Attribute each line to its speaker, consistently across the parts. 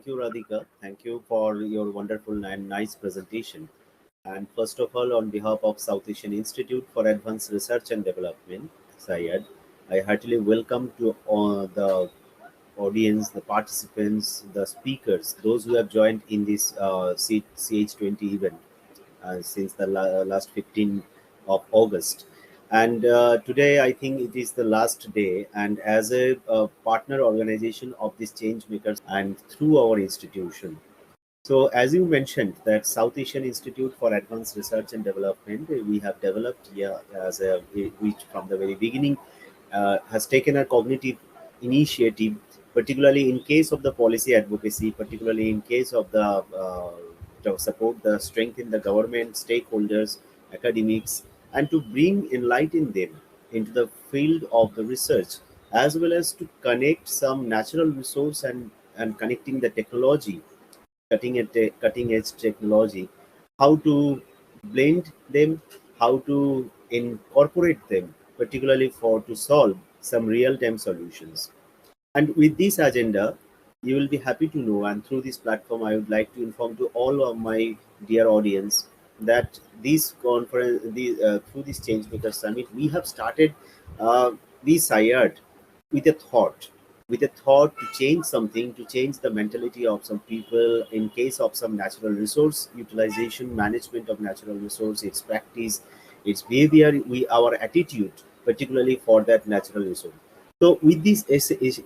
Speaker 1: you, Radhika. Thank you for your wonderful and nice presentation. And first of all, on behalf of South Asian Institute for Advanced Research and Development, SAIARD, I heartily welcome to the audience, the participants, the speakers, those who have joined in this CH20 event since the last 15 of August. And today, I think it is the last day. And as a partner organization of this change makers and through our institution, so as you mentioned, that South Asian Institute for Advanced Research and Development, we have developed here as which from the very beginning has taken a cognitive initiative, particularly in case of the policy advocacy, particularly in case of to support the strength in the government, stakeholders, academics, and to bring enlighten them into the field of the research, as well as to connect some natural resource and connecting the technology cutting edge technology, how to blend them, how to incorporate them, particularly for to solve some real time solutions. And with this agenda, you will be happy to know, and through this platform, I would like to inform to all of my dear audience that this conference, through this Changemaker Summit, we have started this SAIARD with a thought, to change something, to change the mentality of some people in case of some natural resource utilization, management of natural resource, its practice, its behavior, our attitude, particularly for that natural resource. So with this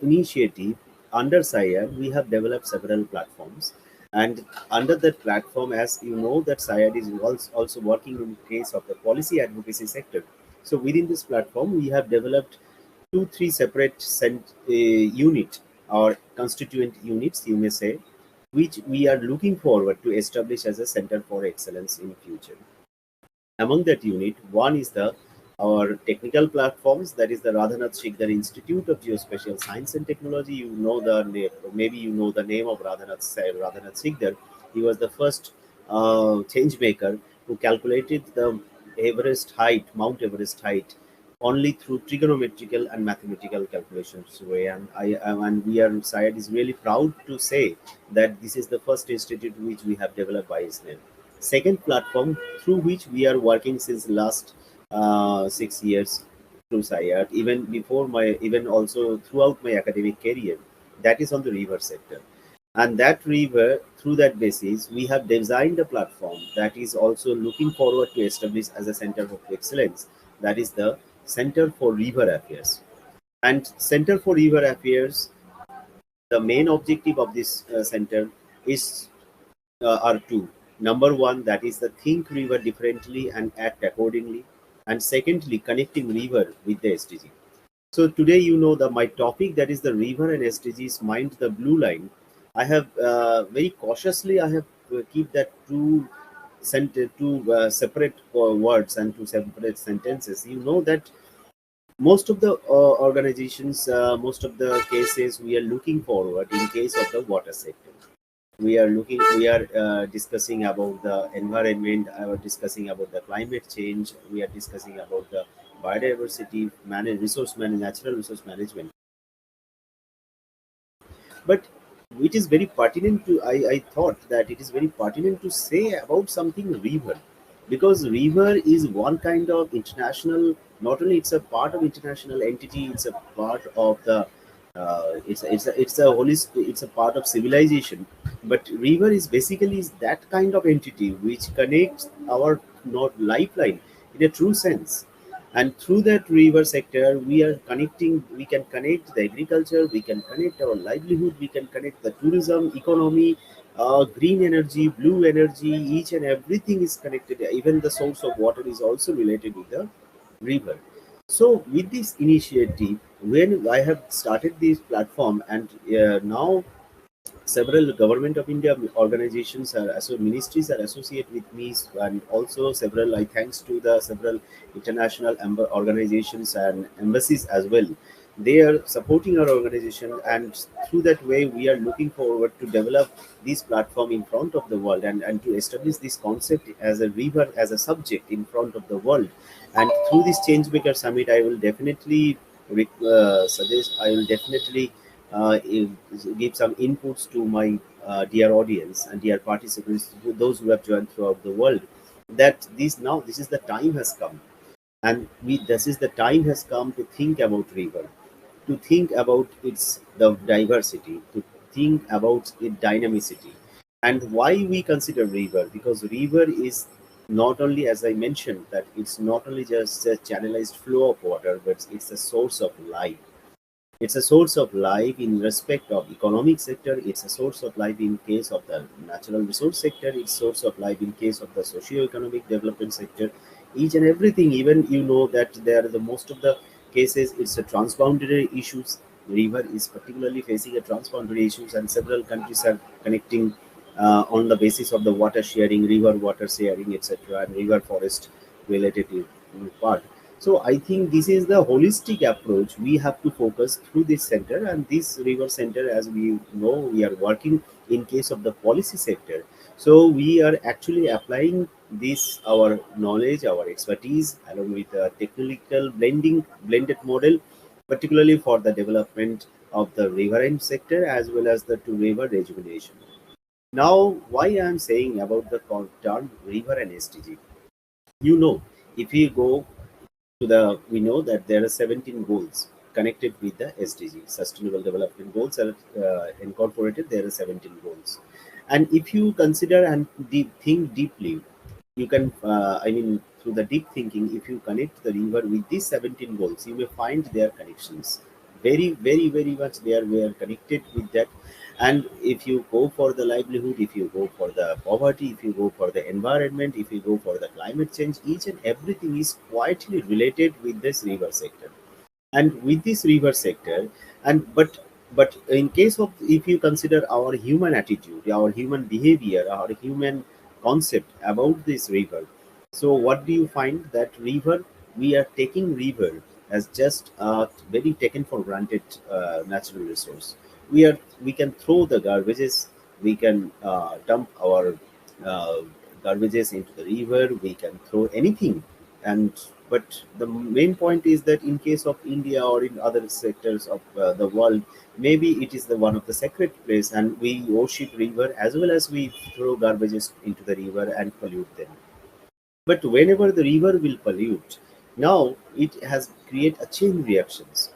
Speaker 1: initiative under SAIARD, we have developed several platforms. And under that platform, as you know, that SAIARD is also working in case of the policy advocacy sector. So within this platform, we have developed two, three separate unit or constituent units, you may say, which we are looking forward to establish as a center for excellence in future. Among that unit, one is the our technical platforms, that is the Radhanath Shikdar Institute of Geospatial Science and Technology. You know the name, maybe you know the name of Radhanath Shikdar. He was the first change maker who calculated the Mount Everest height, only through trigonometrical and mathematical calculations way. And we are SAIARD is really proud to say that this is the first institute which we have developed by his name. Second platform through which we are working since last 6 years through SAIARD, even also throughout my academic career, that is on the river sector. And that river, through that basis, we have designed a platform that is also looking forward to establish as a center of excellence. That is the Center for River Affairs. And Center for River Affairs, the main objective of this center is are two. Number one, that is the think river differently and act accordingly. And secondly, connecting river with the SDG. So today, you know, my topic, that is the river and SDGs, mind the blue line. I have very cautiously, I have keep that two separate words and two separate sentences. You know that most of the organizations, most of the cases, we are looking forward in case of the water sector. We are discussing about the environment, discussing about the climate change, we are discussing about the biodiversity, natural resource management. But it is very pertinent to, I thought that it is very pertinent to say about something river, because river is one kind of international, not only it's a part of international entity, it's a part of the it's a part of civilization. But river is basically is that kind of entity which connects our not lifeline in a true sense. And through that river sector, we can connect the agriculture, we can connect our livelihood, we can connect the tourism, economy, green energy, blue energy, each and everything is connected. Even the source of water is also related with the river. So with this initiative, when I have started this platform, and now several government of India organizations ministries are associated with me, and also several, I thanks to the several international organizations and embassies as well. They are supporting our organization, and through that way, we are looking forward to develop this platform in front of the world, and to establish this concept as a river as a subject in front of the world. And through this Changemaker Summit, I will definitely suggest, I will definitely give some inputs to my dear audience and dear participants, those who have joined throughout the world, that this is the time has come, and we this is the time has come to think about river, to think about its the diversity, to think about its dynamicity. And why we consider river? Because river is not only, as I mentioned, that it's not only just a channelized flow of water, but it's a source of life. It's a source of life in respect of economic sector. It's a source of life in case of the natural resource sector. It's source of life in case of the socio-economic development sector. Each and everything, even you know that there are the most of the cases, it's a transboundary issues. River is particularly facing a transboundary issues, and several countries are connecting on the basis of the water sharing, river water sharing, etc., and river forest related part. So I think this is the holistic approach we have to focus through this center, and this river center, as we know, we are working in case of the policy sector. So we are actually applying this our knowledge, our expertise, along with the technical blended model, particularly for the development of the riverine sector as well as the to river rejuvenation. Now, why I am saying about the term river and SDG? You know, if you go we know that there are 17 goals connected with the SDG. Sustainable Development Goals are incorporated. There are 17 goals, and if you consider and think deeply, you can. I mean, through the deep thinking, if you connect the river with these 17 goals, you may find their connections. Very much they are connected with that. And if you go for the livelihood, if you go for the poverty, if you go for the environment, if you go for the climate change, each and everything is quietly related with this river sector. And with this river sector, and but in case of, if you consider our human attitude, our human behavior, our human concept about this river, so what do you find? That river, we are taking river as just very taken for granted natural resource. We can throw the garbages, we can dump our uh, garbages into the river, we can throw anything. And but the main point is that in case of India or in other sectors of the world, maybe it is the one of the sacred place, and we worship river as well as we throw garbages into the river and pollute them. But whenever the river will pollute, now it has create a chain reactions.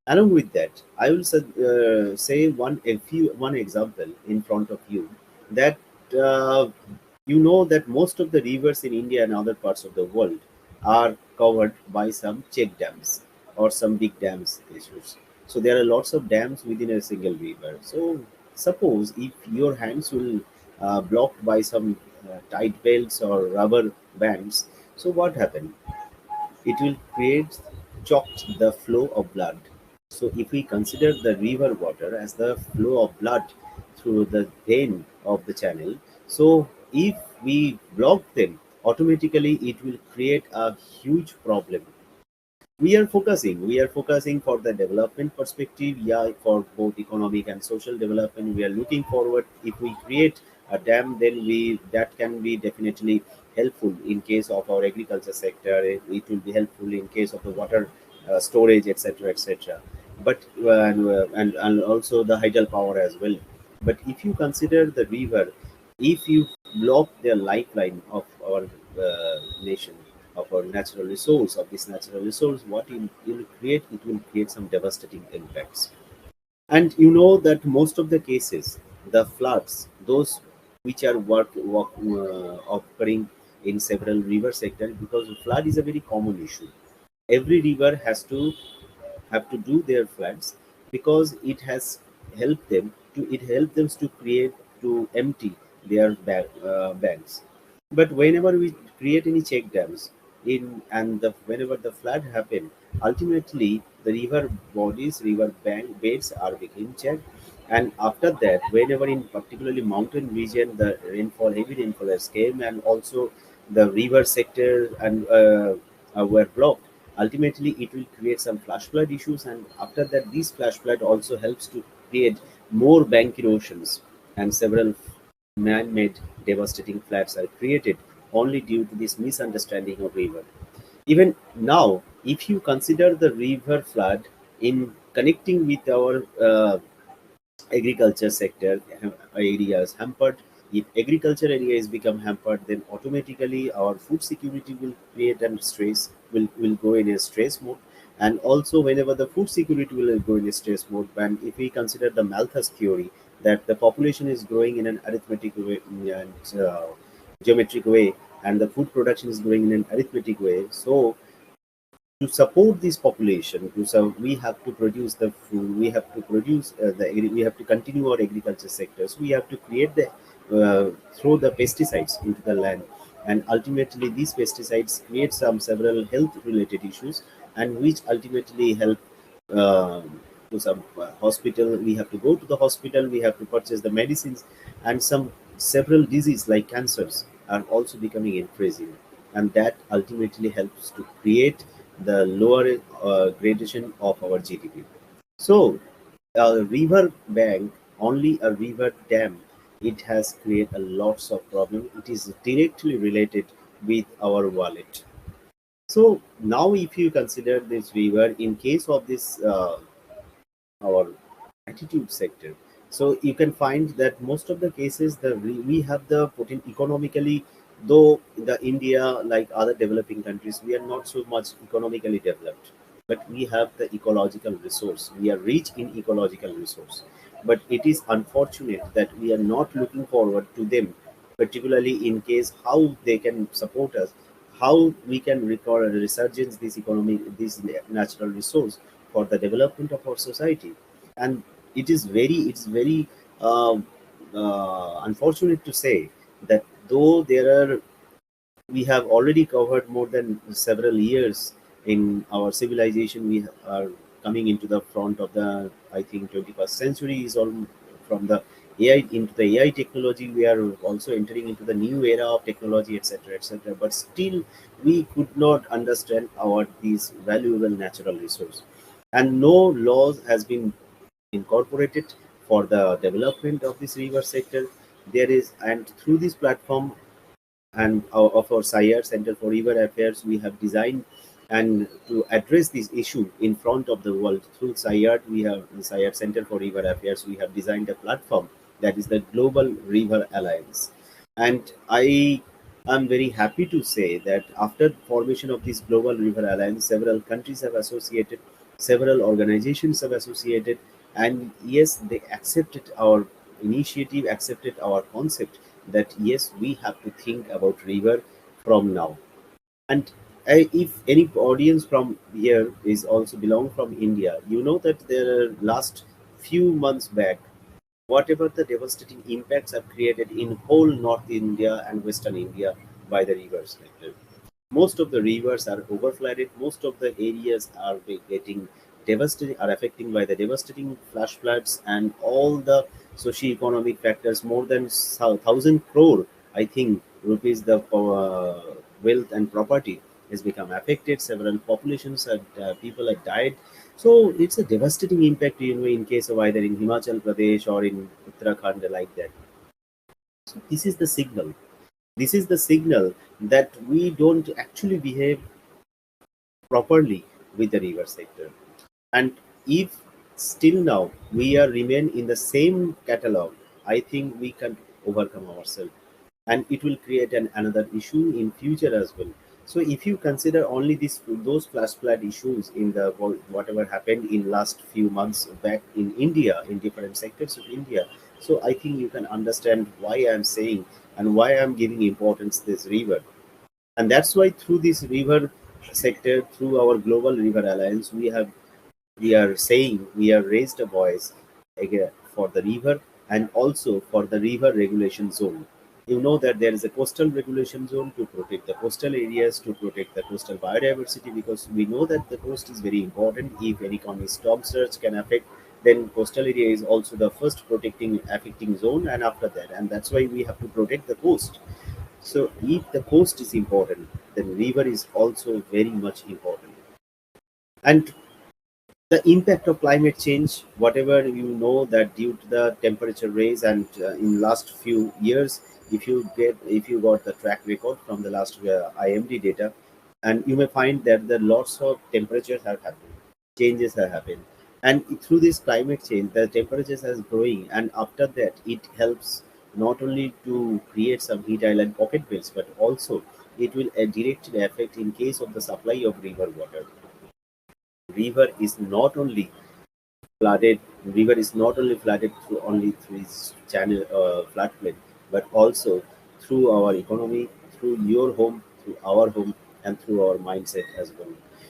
Speaker 1: Along with that, I will say one example in front of you, that uh, you know that most of the rivers in India and other parts of the world are covered by some check dams or some big dams issues. So there are lots of dams within a single river. So suppose if your hands will blocked by some tight belts or rubber bands, so what happened? It will create choke the flow of blood. So if we consider the river water as the flow of blood through the vein of the channel, so if we block them, automatically it will create a huge problem. We are focusing for the development perspective, yeah, for both economic and social development. We are looking forward, if we create a dam, then we that can be definitely helpful in case of our agriculture sector. It will be helpful in case of the water storage, etc. But and also the hydel power as well. But if you consider the river, if you block the lifeline of our nation, of our natural resource, of this natural resource, what it will create some devastating impacts. And you know that most of the cases, the floods, those which are occurring in several river sectors, because flood is a very common issue. Every river has to have to do their floods, because it helped them to create, to empty their banks. But whenever we create any check dams in, and whenever the flood happen, ultimately the river bodies, river bank beds are being checked. And after that, whenever in particularly mountain region, the heavy rainfall has came, and also the river sector and were blocked, ultimately it will create some flash flood issues. And after that, this flash flood also helps to create more bank erosions, and several man-made devastating floods are created only due to this misunderstanding of river. Even now, if you consider the river flood in connecting with our agriculture sector area is hampered. If agriculture area is become hampered, then automatically our food security will create and stress will go in a stress mode. And also whenever the food security will go in a stress mode, and if we consider the Malthus theory that the population is growing in an arithmetic way and geometric way, and the food production is growing in an arithmetic way, so to support this population we have to produce the food, we have to produce we have to continue our agriculture sectors, we have to create the throw the pesticides into the land, and ultimately these pesticides create some several health related issues, and which ultimately help uh, to some hospital, we have to go to the hospital, we have to purchase the medicines, and some several diseases like cancers are also becoming increasing, and that ultimately helps to create the lower gradation of our GDP. So, a river bank, only a river dam, it has created a lots of problem. It is directly related with our wallet. So now, if you consider this river, in case of this our attitude sector, so you can find that most of the cases we have the economically, though the India like other developing countries, we are not so much economically developed, but we have the ecological resource, we are rich in ecological resource, but it is unfortunate that we are not looking forward to them, particularly in case how they can support us, how we can record a resurgence this economy, this natural resource for the development of our society. And it's very um, unfortunate to say that though there are, we have already covered more than several years in our civilization, we are coming into the front of the, I think, 21st century is all from the AI into the AI technology, we are also entering into the new era of technology, etc., etc., but still we could not understand our these valuable natural resource, and no laws has been incorporated for the development of this river sector. There is, and through this platform and of our SAIARD Center for River Affairs, we have designed and to address this issue in front of the world through SAIARD, we have SAIARD Center for River Affairs. We have designed a platform that is the Global River Alliance, and I am very happy to say that after formation of this Global River Alliance, several countries have associated, several organizations have associated, and yes, they accepted our initiative, accepted our concept that yes, we have to think about river from now. And if any audience from here is also belong from India, you know that there are last few months back, whatever the devastating impacts are created in whole North India and Western India by the rivers. Most of the rivers are overflooded. Most of the areas are getting devastated, are affecting by the devastating flash floods and all the socio-economic factors. More than 1,000 crore, I think, rupees the wealth and property has become affected. Several populations are people have died. So it's a devastating impact, in case of either in Himachal Pradesh or in Uttarakhand like that. So this is the signal. This is the signal that we don't actually behave properly with the river sector. And if still now we are remain in the same catalog, I think we can overcome ourselves, and it will create another issue in future as well. So if you consider only this those flash flood issues in the whatever happened in last few months back in India, in different sectors of India, so I think you can understand why I am saying and why I am giving importance this river. And that's why through this river sector, through our Global River Alliance, we are saying, we have raised a voice again for the river and also for the river regulation zone. You know that there is a coastal regulation zone to protect the coastal areas, to protect the coastal biodiversity, because we know that the coast is very important. If any kind of storm surge can affect, then coastal area is also the first protecting affecting zone, and after that, and that's why we have to protect the coast. So if the coast is important, then river is also very much important. And the impact of climate change, whatever you know that due to the temperature rise, and in last few years, if you got the track record from the last IMD data, and you may find that the lots of temperatures have happened, changes have happened. And through this climate change the temperatures is growing, and after that it helps not only to create some heat island pocket belts, but also it will directly affect in case of the supply of river water. River is not only flooded river is not only flooded through its channel floodplain, but also through our economy, through your home, through our home, and through our mindset as well.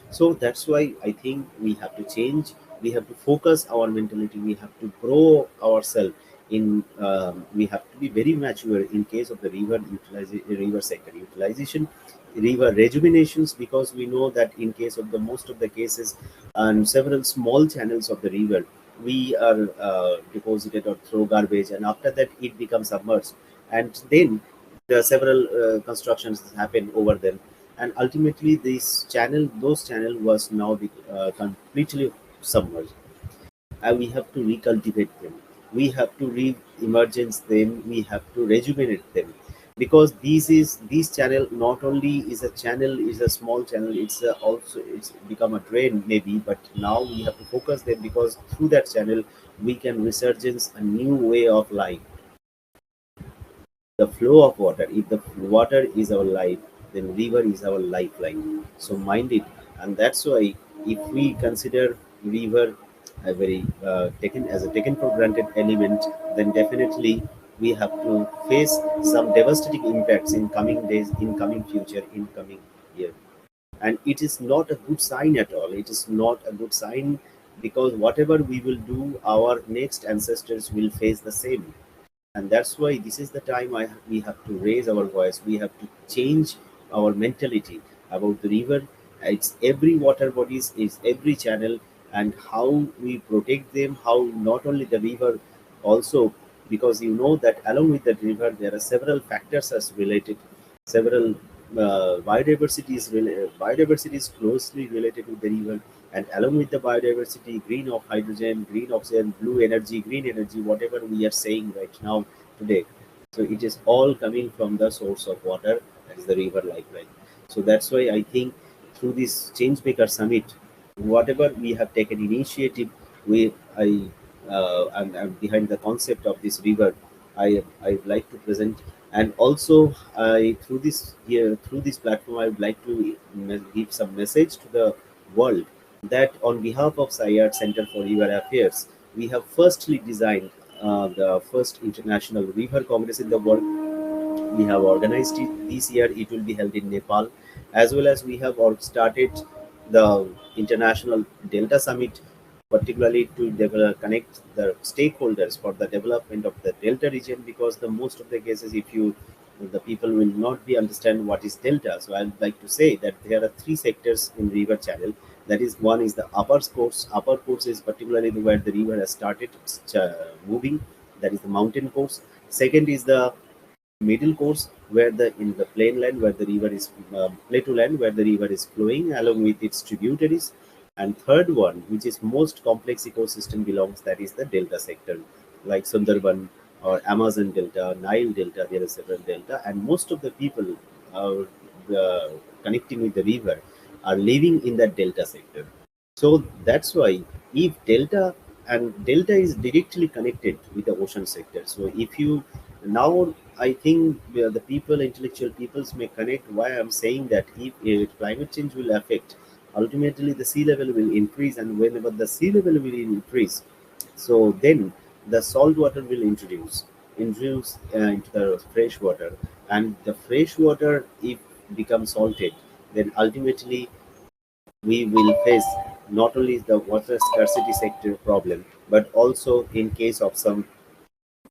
Speaker 1: So that's why I think we have to change. We have to focus our mentality. We have to grow ourselves. We have to be very mature in case of the river sector utilization, river rejuvenations, because we know that in case of the most of the cases and several small channels of the river, we are deposited or throw garbage, and after that it becomes submerged, and then the several constructions happen over them, and ultimately those channel was now completely submerged. And we have to recultivate them, we have to re-emergence them, we have to rejuvenate them, because this channel not only is a channel, is a small channel, also it's become a drain maybe, but now we have to focus them, because through that channel we can resurgence a new way of life, the flow of water. If the water is our life, then river is our lifeline. So mind it, and that's why if we consider river a very taken as a taken for granted element, then definitely we have to face some devastating impacts in coming days, in coming future, in coming year. And it is not a good sign at all. It is not a good sign, because whatever we will do, our next ancestors will face the same. And that's why this is the time we have to raise our voice, we have to change our mentality about the river. It's every water bodies, it's every channel, and how we protect them, how not only the river also, because you know that along with the river there are several factors as related, several biodiversity is closely related with the river, and along with the biodiversity, green of hydrogen, green oxygen, blue energy, green energy, whatever we are saying right now today, so it is all coming from the source of water, that is the river lifeline. So that's why I think through this change maker summit, whatever we have taken initiative, we I I'm behind the concept of this river. I would like to present, and also I through this here through this platform I would like to give some message to the world, that on behalf of SAIARD Center for River Affairs, we have firstly designed the first international river congress in the world. We have organized it this year. It will be held in Nepal, as well as we have started the international Delta Summit, particularly to connect the stakeholders for the development of the Delta region. Because the most of the cases, if you the people will not be understand what is delta. So I would like to say that there are three sectors in river channel. That is, one is the upper course. Upper course is particularly where the river has started moving. That is the mountain course. Second is the middle course, where the in the plain land where the river is plateau land where the river is flowing along with its tributaries, and third one, which is most complex ecosystem belongs, that is the delta sector, like Sundarban or Amazon delta, Nile delta. There are several delta, and most of the people are connecting with the river are living in that delta sector. So that's why, if delta is directly connected with the ocean sector. So if you now, I think the people, intellectual peoples may connect why I'm saying that, if climate change will affect, ultimately the sea level will increase, and whenever the sea level will increase, so then the salt water will introduce into the fresh water, and the fresh water, if becomes salted, then ultimately we will face not only the water scarcity sector problem, but also in case of some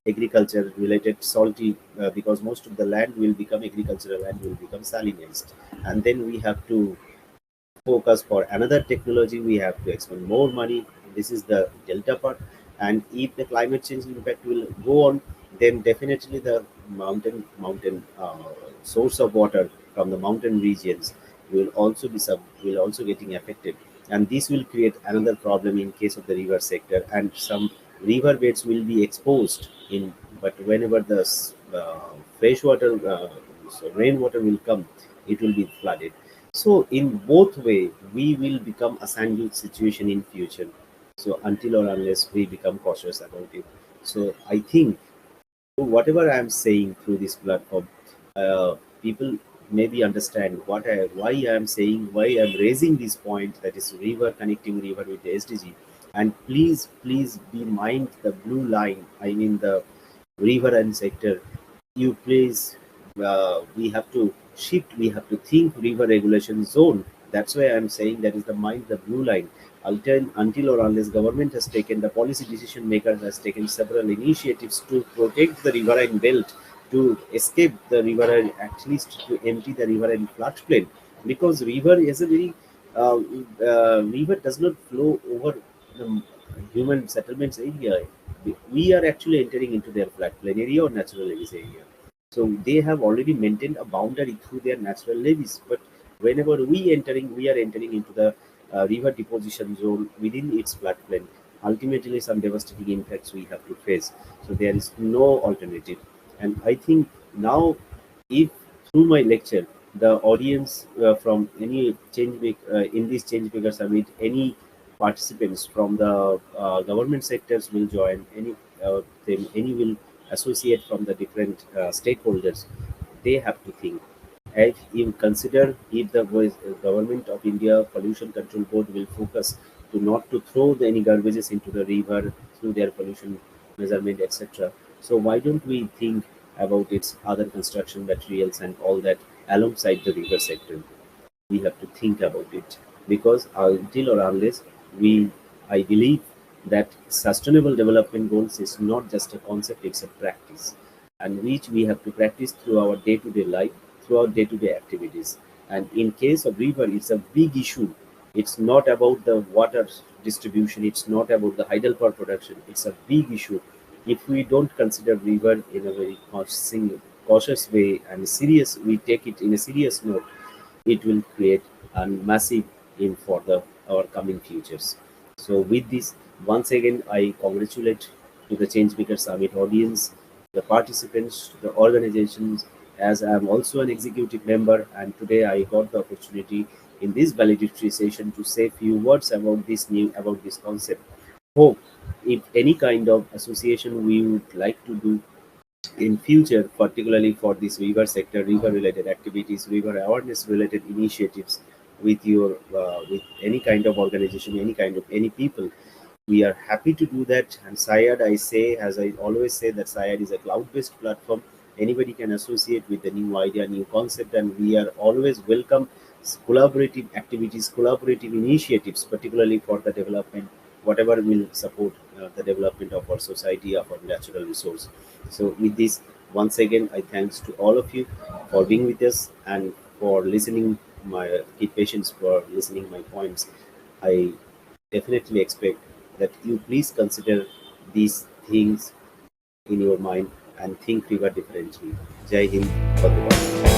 Speaker 1: agriculture related salty, because most of the land will become agricultural and will become salinized, and then we have to focus for another technology, we have to expend more money. This is the delta part. And if the climate change impact will go on, then definitely the mountain source of water from the mountain regions will also getting affected, and this will create another problem in case of the river sector, and some river beds will be exposed in. But whenever the freshwater rainwater will come, it will be flooded. So in both way, we will become a sandwich situation in future. So until or unless we become cautious about it. So I think whatever I am saying through this platform, people maybe understand why I am saying, why I am raising this point, that is river, connecting river with the SDG. And please be mind the blue line. I mean the river and sector. You please, we have to shift. We have to think river regulation zone. That's why I'm saying that is the mind the blue line. Until or unless government has taken, the policy decision maker has taken several initiatives to protect the riverine belt, to escape the riverine, at least to empty the riverine floodplain, because river is a very uh, river does not flow over the human settlements area. We are actually entering into their floodplain area or natural levees area. So they have already maintained a boundary through their natural levees. But whenever we are entering into the river deposition zone within its floodplain. Ultimately, some devastating impacts we have to face. So there is no alternative. And I think now, if through my lecture, the audience from any in this change maker summit, any participants from the government sectors will join, any will associate from the different stakeholders, they have to think. If you consider, if the government of India pollution control board will focus to not to throw any garbages into the river through their pollution measurement, etc. So why don't we think about its other construction materials and all that alongside the river sector? We have to think about it, because until or unless we, I believe that sustainable development goals is not just a concept, it's a practice, and which we have to practice through our day-to-day life, through our day-to-day activities. And in case of river, it's a big issue. It's not about the water distribution, it's not about the hydropower production, it's a big issue. If we don't consider river in a very cautious way and serious, we take it in a serious note, it will create a massive in for the our coming futures. So with this, once again, I congratulate to the Changemaker Summit audience, the participants, the organizations, as I am also an executive member, and today I got the opportunity in this valedictory session to say few words about this concept. Hope if any kind of association we would like to do in future, particularly for this river sector, river related activities, river awareness related initiatives, with any kind of organization, any kind of any people, we are happy to do that. And SAIARD, I say, as I always say, that SAIARD is a cloud based platform. Anybody can associate with the new idea, new concept, and we are always welcome collaborative activities, collaborative initiatives, particularly for the development, whatever will support the development of our society, of our natural resource. So with this, once again, I thanks to all of you for being with us and for listening my keep patience for listening my points. I definitely expect that you please consider these things in your mind and think river differently. Jai Hind, Bhagwan.